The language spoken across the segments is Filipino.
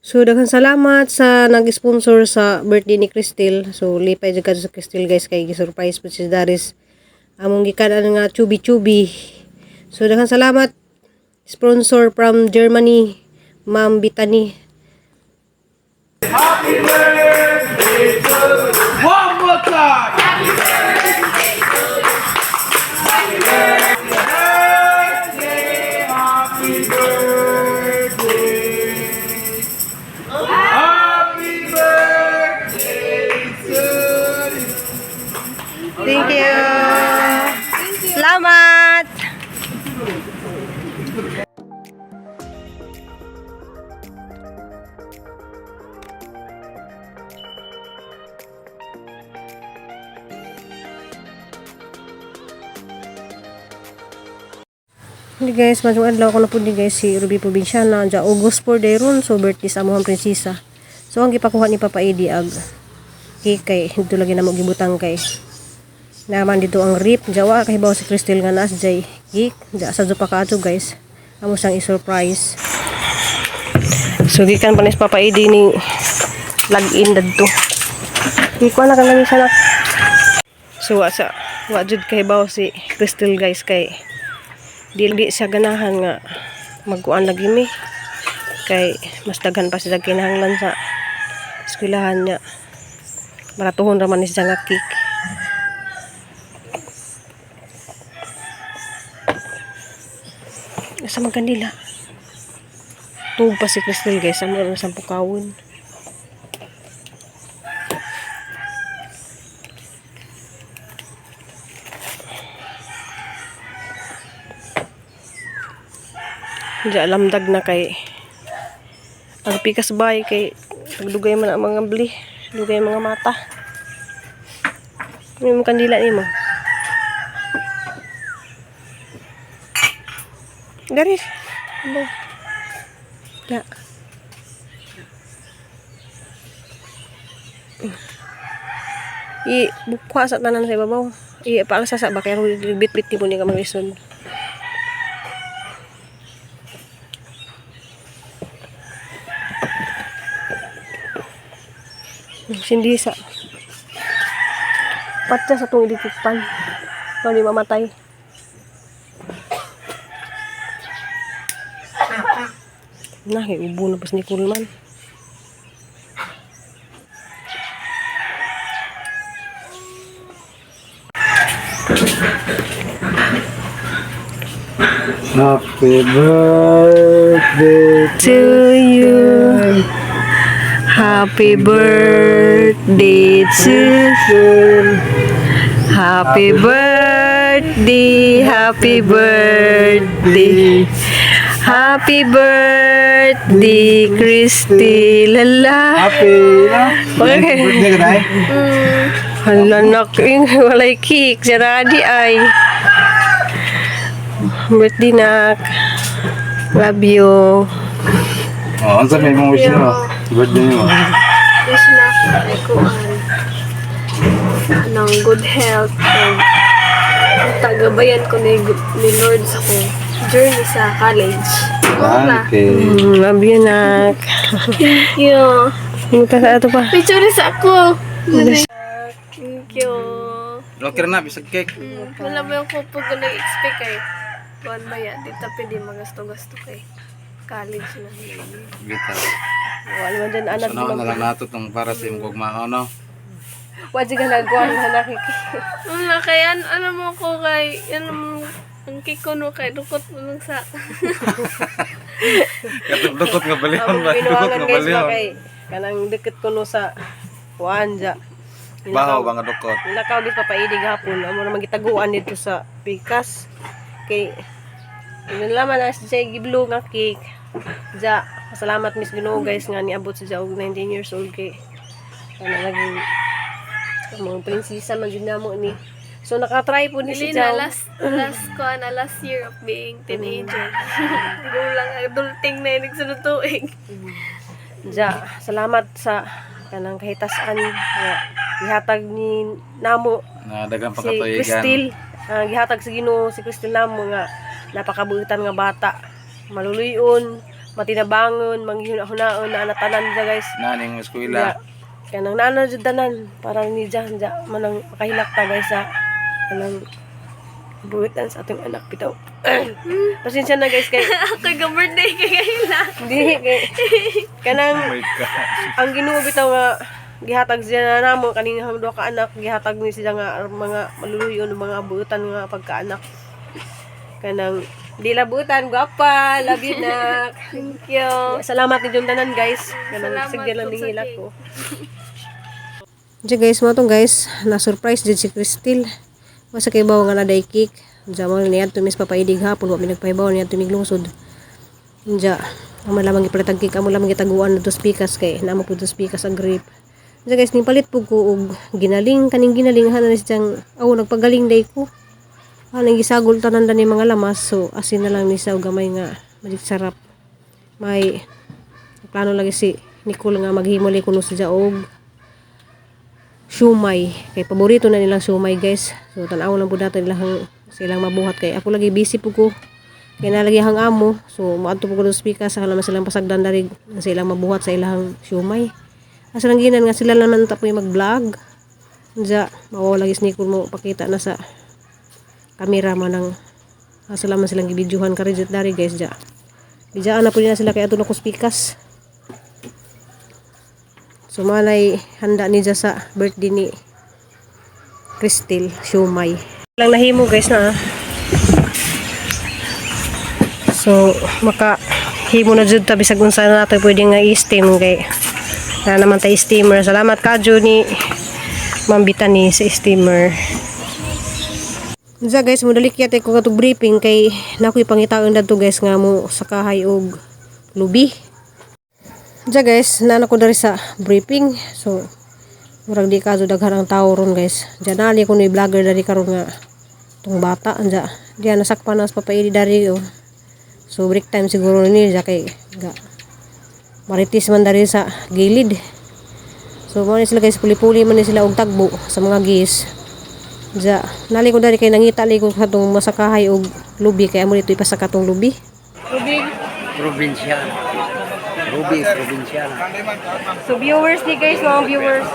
So daghang salamat sa nag-sponsor sa birthday ni Crystal. So lipay jud kadto sa Crystal guys kay gi-surprise po si Daris. Among gikanan nga chubi-chubi. So daghang salamat sponsor from Germany, Ma'am Bitani. Happy birthday to you. One more time. Happy birthday. Happy birthday. Happy birthday. Happy birthday to you. Thank you. Salamat. Hindi guys, masyong adlaw ko na po di guys si Ruby Provinciana. Diya August 4 day ron. So birthday sa amuhang prinsesa. So ang gipakuha ni Papa Eddie ag cake kay dito lagi na mo gibutang kay naman dito ang rip jawa kay bawo si Crystal nga nas jay cake ja sa pa kadto guys amo siyang i-surprise. So gikan pa ni Papa Eddie ni log-in dadto di ko na kanang isa na. So wa jud kay bawo si Crystal guys kay dili siya ganahan nga magkuan lagi mi kay mas daghan pa sila kinahanglan sa eskwelahan niya. Baratuhon raman ni siya nga cake. Sa magkandila. Tuog pa si Crystal guys. Ang meron sa pukawon. Hindi alamdag na kay ang pikas bay kay pagdugay man ang mga bli. Dugay mga mata. May mga kandila ni mo. Dari. Abo. Da. Bukwa sa tanan sa ibabaw. Paang sasa ba kaya bit-bit ni po ni ka mag-reson. Sindisa. Patsa sa itong ilikikpan. Ito di mamatay. Ubo na pas ni Kulman. Happy birthday To you. Happy birthday to you. Happy birthday, happy birthday. Happy birthday, Christy. Lala. Happy Okay. birthday ka tayo. Hala naking walay cake. Saradi ay. Birthday nak. Love you. Oh, ang sabi mong wish mo. Birthday mo. Wish na ay kuan ng good health and tagabayan ko ni Lord sa ko journey sa college. Okay. Love you nak. Thank you. Hinta sa ato pa. Picture sa ako. Thank you. Okay na, bisag cake. Wala ba yung kupo ko nag-expect kay kuan ba yan? Dito pwede magasto-gasto kay college na. Gita. Wala man dyan anak. Sana na lang nato tong para sa imong gugmao no. Wajig ka nagkuhan na nakiki. Wala kaya ano mo ko kay yan ang kiko no kay dukot mo lang sa. Dukot nga balihon ba? Dukot Pinuwangan nga guys ba balihon. kay kanang dikit ko no sa Wanja. Bahaw ba nga dukot? Nilakaw di papaidig hapon. Amo na magitaguan dito sa Pikas. Kay nalaman na siya giblo nga cake. Ja, salamat Miss Ginoo guys nga niabot sa og 19 years old kay kana naging mga prinsesa man jud namo ni. So nakatry po ni si Dili na Jao. last year of being teenager. Gulang adulting na yung nagsunutuig. Ja, salamat sa kanang kahitasan nga gihatag ni namo Na dagang si pakatuigan. Crystal. Gihatag sa Ginoo si Crystal namo nga napakabuhitan nga bata. Maluluyon, matinabangon, manghihuna-hunaon na anatanan dya guys. Naning eskwela. Kanang nana jud tanan para ni dyan manang makahilakta guys sa kanang buwitan sa ating anak bitaw. Pasensya na guys kay Ako yung birthday kay Kayla. hindi kay kanang Oh my God. ang Ginoo bitaw nga gihatag siya na namo kaning duha ka anak gihatag ni siya nga mga maluluyon mga buutan nga pagkaanak. Kanang di labutan gwapa, love you nak. Thank you. Salamat ni tanan guys. Kanang Salamat sige lang po ni sa hilak cake. ko. Diyan guys, mo tong guys, na-surprise din si Cristel. Masa kay bawa nga na day cake. Diyan mo niya tumis papaidig hapon, wa minagpaibaw niya tumiglungsod. Diyan, amo lamang gipalatag cake, amo lamang gitaguan to speakers kay namo pud to speakers ang grip. Diyan guys, ning palit pud ko og ginaling, kaning ginaling hanan ni siyang nagpagaling day ko. Nang gisagol tanan ni mga lamas, so asin na lang ni sa og gamay nga madik sarap. May plano lagi si Nicole nga maghimuli kuno siya og siumay. Kay paborito na nilang siumay guys. So tanaw lang po dito silang mabuhat kay ako lagi busy po ko. Kay nalagi hang amo. So maadto po ko sa speaker sa naman silang pasagdan dari silang mabuhat sa ilang siumay. Asa lang ginan nga sila lang man tapoy mag-vlog. Diya mawaw lagi si Nicole mo pakita na sa kamera man ng asa lang man silang gibidyohan ka rin dari guys diya. Bijaan na po nila sila kay ato na ko speakers. So malay handa ni sa birthday ni Cristel, siumay. Lang nahimo guys na. So makahimo na jud ta bisag unsa na nato pwede nga i-steam kay na naman tay steamer. Salamat kadyo ni Ma'am Bitani sa steamer. Diya guys, mudalik yate ko katong briefing kay nakoy pangitaon dadto guys nga mo sakahay og lubi. Diya guys, nana ko dari sa briefing. So, murag di ka daghan ang tao ron guys. Diya nali ko ni vlogger dari karon nga tong bata. Diya, diya nasakpan na sa papaili dari. Oh. So, break time siguro ni diya kay maritis man dari sa gilid. So, mo ni sila guys, puli-puli man ni sila og tagbo sa mga gis. Diya, nali ko dari kay nangita li ko katong masakahay og lubi kay amo dito ipasaka tong lubi. Provincial. Ruby, provincial. So viewers ni guys, mga viewers.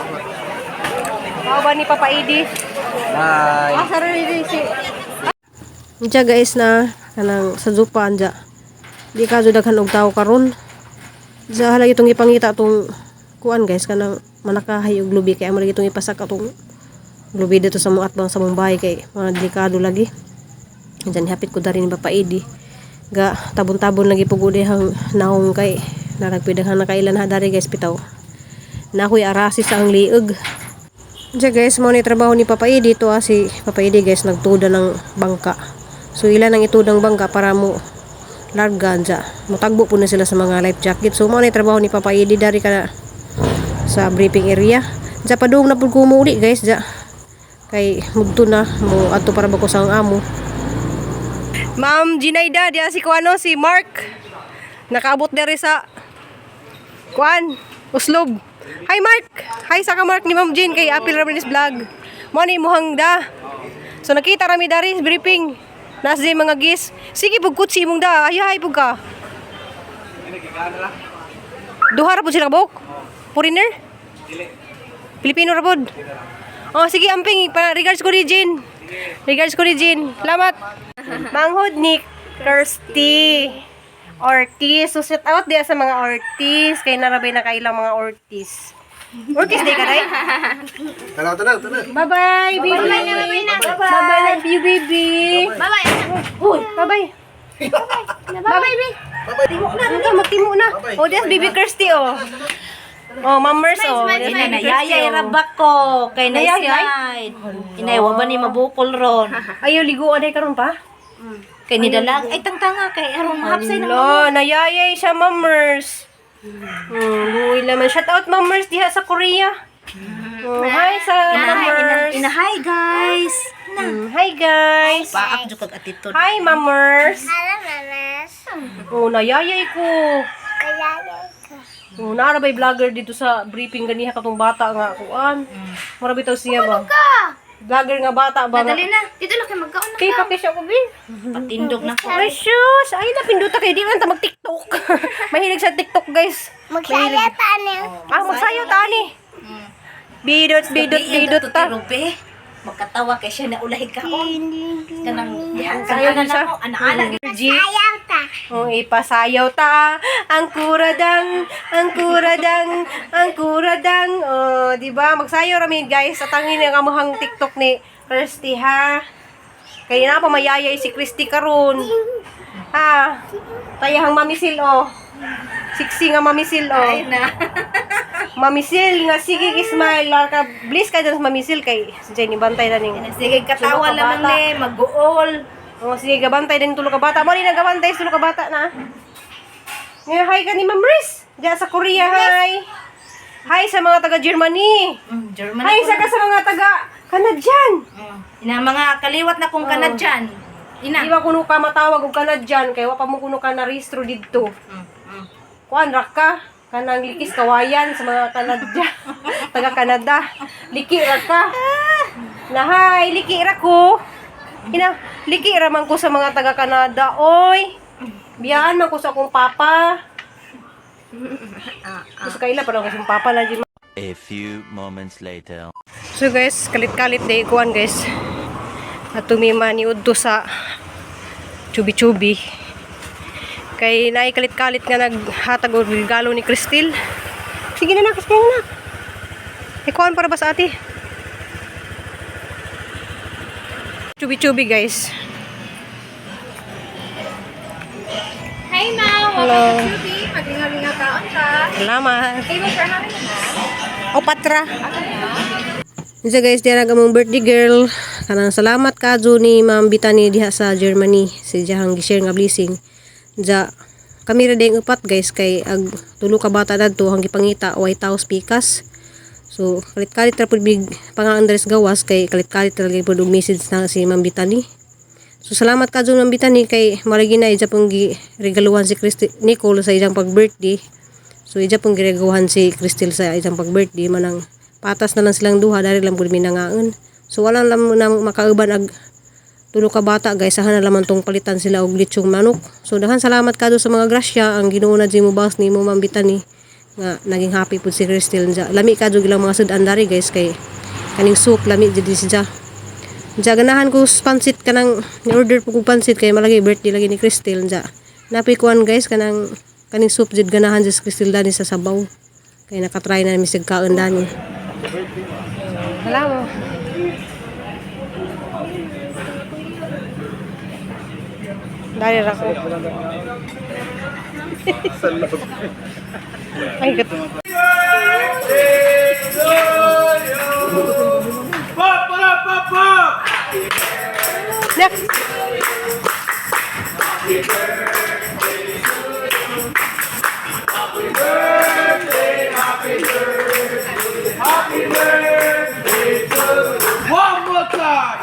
How ba ni Papa Edi? Bye. Sarili si. Diya guys na kanang sa Zupan diya. Di ka jud daghan og tawo karon. Diya halagi itong ipangita tong kuan guys kanang manakahay og lubi kay amo lagi itong ipasaka tong lubi dito sa mga atbang sa Mumbai kay mga delikado lagi. Diyan hapit ko dari ni Papa Edi. Ga tabon-tabon lagi pugudi hang naong kay naragpidang nakailan ha dari guys bitaw. Nakoy arasi sa ang liig. Diya guys, mo ni trabaho ni Papa Edi to si Papa Edi guys nagtuda ng bangka. So ilan ang itudang bangka para mo largan diya. Motagbo po na sila sa mga life jacket. So mo ni trabaho ni Papa Edi dari ka sa briefing area. Diya padung na pud ko muuli guys diya. Kay mudto na mo adto para ba ko sa amo. Ma'am Ginaida, diya si kuano si Mark. Nakaabot dere sa kuan, Uslob. Hi Mark. Hi sa ka Mark ni Ma'am Jean kay Apil Ramirez Vlog. Mo ni muhang da. So nakita rami dari sa briefing. Nas di mga gis. Sige pug kutsi mong da. Ayahay pug ka. Duha ra pud sila kabuk. Foreigner? Pilipino ra pud. Oh sige amping regards ko ni Jean. Regards ko ni Jean. Salamat. Manghod ni Kirsty Ortiz. So shout out diya sa mga Ortiz. Kay narabay na kailang mga Ortiz. Ortiz di ka rin? Tanaw. Bye-bye, baby. Bye-bye, love you, baby. Bye-bye. Uy, bye-bye. Bye-bye, baby. Timo na, magtimo na. Oh, there's baby Kirsty, oh. Oh, mamers, oh. There's Inay baby na Kirsty, yayay oh. rabak ko kay na Nayayay? slide. Inay wa ba ni mabukol ron. Ayaw, liguan ay karon pa? Kay ni dalag ay tangtanga kay aron mahapsay na. Hello, nayayay siya, mamers. Luwi naman. Shout out, mamers, diha sa Korea. Hi sa mamers. Hi guys. Na. Hi, guys. Paak jud kag attitude. Hi, mamers. Oh, nayayay ko. Oh, narabay vlogger dito sa briefing ganiha katong bata nga kuan. Mara bitaw siya ba? vlogger nga bata ba nga. Dali na. Dito lang kayo magkaon na Kay ka. kape siya ko, Bin. Patindog na ko. Ay, sus! Ay, napinduta kayo. Di man ta mag-tiktok. Mahilig sa tiktok, guys. Magsaya tani. Magsayo, tani. Bidot ta. Rupe. Magkatawa kay siya na ulay ka. Kanang Sayaw na siya. Ana-ana. G. Ayaw ta. Oh, ipasayaw ta. Ang kuradang. Oh, di ba? Magsayaw rami, guys. At angin ang amuhang tiktok ni Christy, ha? Kaya na pa mayayay si Christy karon. Ha? Tayahang mamisil, oh. Siksi nga mamisil, oh. Ay na. Mamisil nga sige smile ka bliss ka dyan sa mamisil kay si Jenny bantay na ning Sige, katawa Tulog ka lamang bata. ni. Mag-uol. oh sige gabantay din tulo ka bata mo rin nagabantay tulo ka bata na nga hi ka ni Ma'am Riz diyan sa Korea hi sa mga taga Germany Germany. hi sa mga taga Canadian Ina mga kaliwat na kung kanad dyan. Ina. di ba kuno ka matawag og Canadian kay wa pa mo kuno ka na rehistro didto kuan ra ka kanang likis kawayan sa mga Canada taga Canada liki ra ka na hi liki ra ko liki ra man ko sa mga taga Canada oy biyaan man ko sa akong papa gusto kaila pa lang kasi papa na din. A few moments later. So guys kalit-kalit day kuan guys at tumima ni udto sa chubi-chubi kay naay kalit-kalit nga naghatag og regalo ni Cristel. Sige na, Cristel na. Ikuan para ba sa ate? Chubi-chubi guys. Hi, Ma. Hello. Judy, maglinga-linga kaon ka. Salamat. Hey, for having us. O patra. Isa guys, diya nagamong birthday girl. Kanang salamat ka ni Ma'am Bitani diha sa Germany. Si Jahang gi-share nga blessing. Ja kami ra ding upat guys kay ag tulo ka bata dadto hang gipangita way taos pikas. So kalit-kalit ra pud big pang Andres gawas kay kalit-kalit ra gyud pud og message na si Ma'am Bitani. So salamat ka Ma'am Bitani kay maragi na ija pong giregaluhan si Nicole sa ijang pag-birthday. So ija pong giregaluhan si Cristel sa ijang pag-birthday manang patas na lang silang duha dari lang pud minangaon. So wala lang na makauban ag tulo ka bata guys sahan na lamang tong palitan sila og lechong manok. So daghan salamat kadto sa mga grasya ang Ginoo na mo boss ni mo Ma'am Bitani nga naging happy pud si Cristel. Lami kadto gilang mga sudan dari guys kay kaning soup lami jud siya. Ganahan ko pansit kanang ni-order po ko pansit kay malagi birthday lagi ni Cristel ja. Napi kuan guys kanang kaning soup jud ganahan si Cristel dani sa sabaw. Kay nakatry na mi sig kaon dani. Salamat. Dari ra ko. Ay, gat. Pop, pop, pop, pop. Next. One more time.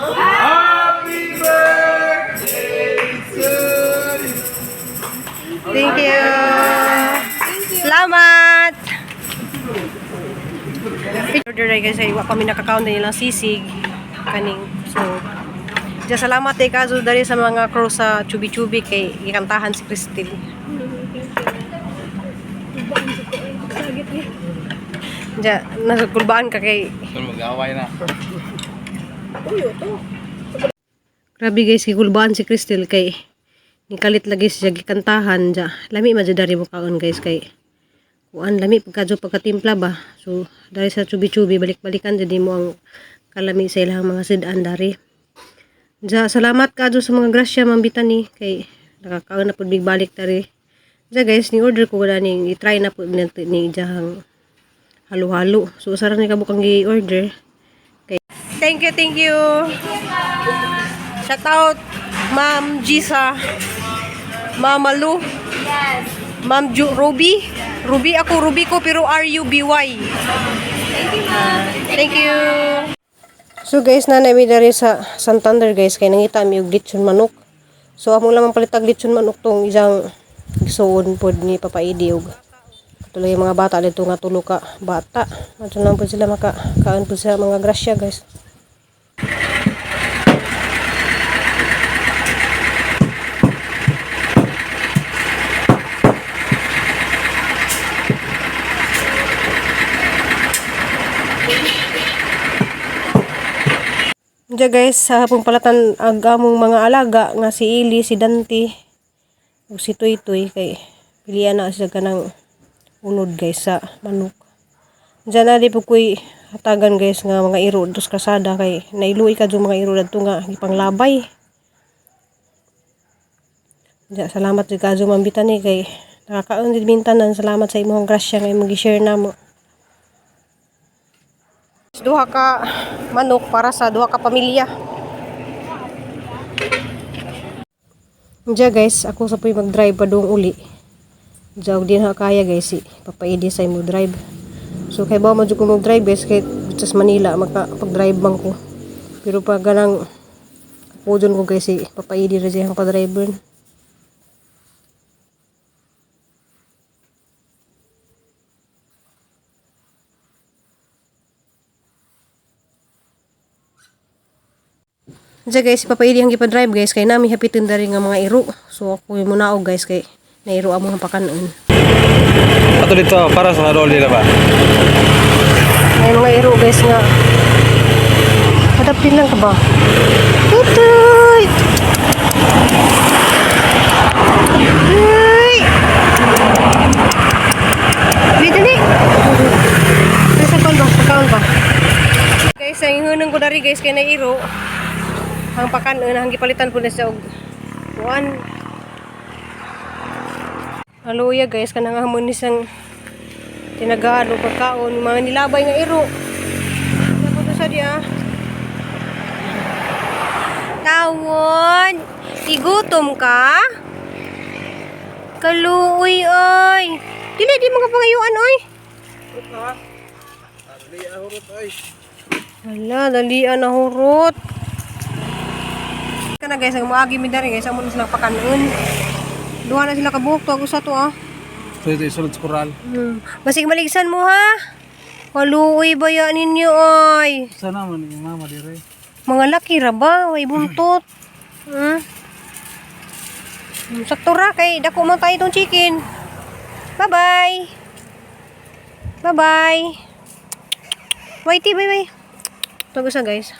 Happy birthday to you. Thank you. Salamat. Order ay kasi wa kami nakakaon din nilang sisig kaning. So, diya salamat kay kaso dari sa mga crew sa chubi-chubi kay ikantahan si Cristel. Diya, nagkulbaan ka kay Mag-away na. grabe guys, kikulbaan si Cristel kay nikalit lagi siya gikantahan ja. Lami man jud dari mo kaon guys kay kuan lami pagkadto pagkatimpla ba. So dari sa chubi-chubi balik-balikan jud mo ang kalami sa ilang mga sidan dari. Ja salamat kadto sa mga grasya Ma'am Bitani kay nakakaon na pud big balik dari. Ja guys, ni order ko gani i-try na pud ni jahang halo-halo. So usaran ni kabukang gi-order. Okay. Thank you. Shout out Ma'am Gisa. Ma'am Malu. Yes. Ma'am Ruby. Ruby ako, Ruby ko pero R-U-B-Y. Thank you. So guys, nanay mi dari sa Santander guys kay nangita mi og lechon manok. So among lamang palitag lechon manok tong isang gisuon pod ni Papa Idi og tuloy yung mga bata dito nga tulo ka bata. Ato lang po sila makakaan po sa mga grasya guys. Diya guys, sa hapong palatan agamong mga alaga nga si Ili, si Dante, o si Toy Toy kay pilihan na siya kanang unod guys sa manok. Diyan na di po ko'y hatagan guys nga mga iro dos kasada kay nailuwi ka mga iro dito nga ipanglabay. Diya, salamat di ka mambitan ni kay nakakaon din mintanan. Salamat sa imong grasya nga imong gi-share namo. Duha ka manok para sa duha ka pamilya. Diya guys, ako sa po'y mag-drive pa doong uli. Diya, din ha kaya guys si Papa Idi sa imo drive. So kay ba mo ko mag-drive guys kay sa Manila makapag-drive bang ko. Pero pag ganang kapudyon ko guys si Papa Idi ra siya ang pa-driver. Diya guys, si Papa Idi ang gipa-drive guys kay nami hapitin dari nga mga iro. So ako yung munaog guys kay nairo among pakanon. Ato dito para sa role nila ba? May mga iro guys nga. Hadapin lang ka ba? Tutoy! Ay! Dali! Nasa kaon ba? Pagkaon ba? Guys, ang hunong ko dari guys kay na iro. Ang pakanon, ang gipalitan po na sa kuan. Haluya guys, kanang hamon isang tinagaan o pagkaon, mga nilabay nga iro. Tapos sa diya. Tawon! Igutom ka? Kaluoy oy! Dili, di mga pangayuan oy! Hala, dalian na hurot. Kana guys, ang maagi mi dari guys, amo na sila pakanon. Duha na sila kabuok to ako sa to ah. So ito isulod sa koral. Basig maligsan mo ha. Kaluoy baya ninyo ay. Sana man yung mama dire. Mga laki ra ba? Way buntot. Sakto ra kay dako man tayo itong chicken. Bye-bye. Bye-bye. Whitey, bye-bye. Tagus na guys.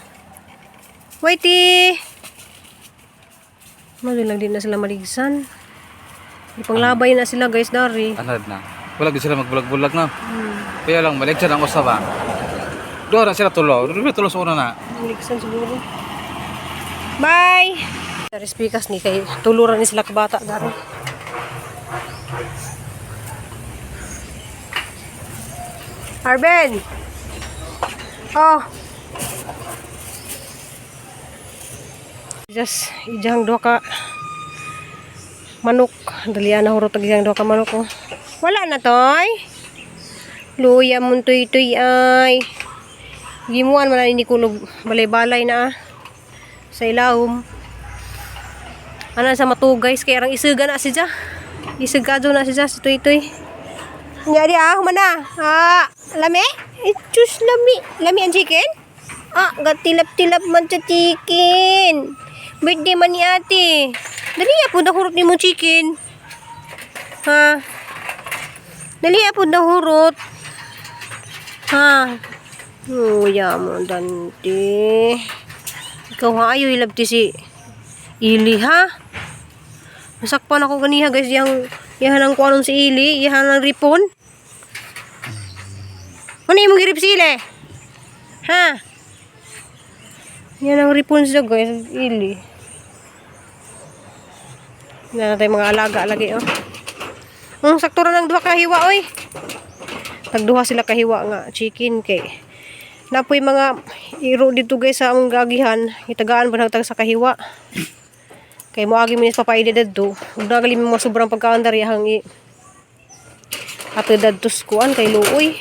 Whitey. Magulang din na sila maligsan. Ipanglabay na sila guys dari. Anad na. Wala di sila magbulag-bulag na. Kaya lang maligsan ang usaba. Doon na sila tulo. Tulo sa una na. Maligsan siguro. Bye. Dari speakers ni kay tuluran ni sila kabata dari. Arben. Oh. Just ijang do ka manok. Dalian na hurot ijang do ka manok ko. Wala na toy. Luya mo tuy ay. Gimuan man ni kulog balay-balay na sa ilawom. Ano sa matugay kay arang isuga na siya. Isugado na siya si Tuy. Nyari mana? Lami? Sus lami. Lami ang chicken? Gatilap-tilap man sa chicken. Birthday man ni ate. Dali po dahurot ni mo chicken. Ha? Dali po dahurot. Ha? Ya mo Dante. Ikaw ha ayo ilabti si Ili ha. Nasakpan ako ganiha guys yang ang kuanon si Ili, yang ang ripon. Ano yung girip si Ili? Ha? Yan ang ripon siya guys, Ili. Yan natin mga alaga lagi oh. Sakto ra ng duha ka hiwa oy. Tagduha sila kahiwa nga chicken kay. Napoy mga iro dito guys sa among gagihan, itagaan pa nagtag sa kahiwa. Kay moagi minis papaide dadto. Ug nagali mo sobrang pagkaon dari hang i. Ato dadtos kuan kay luoy.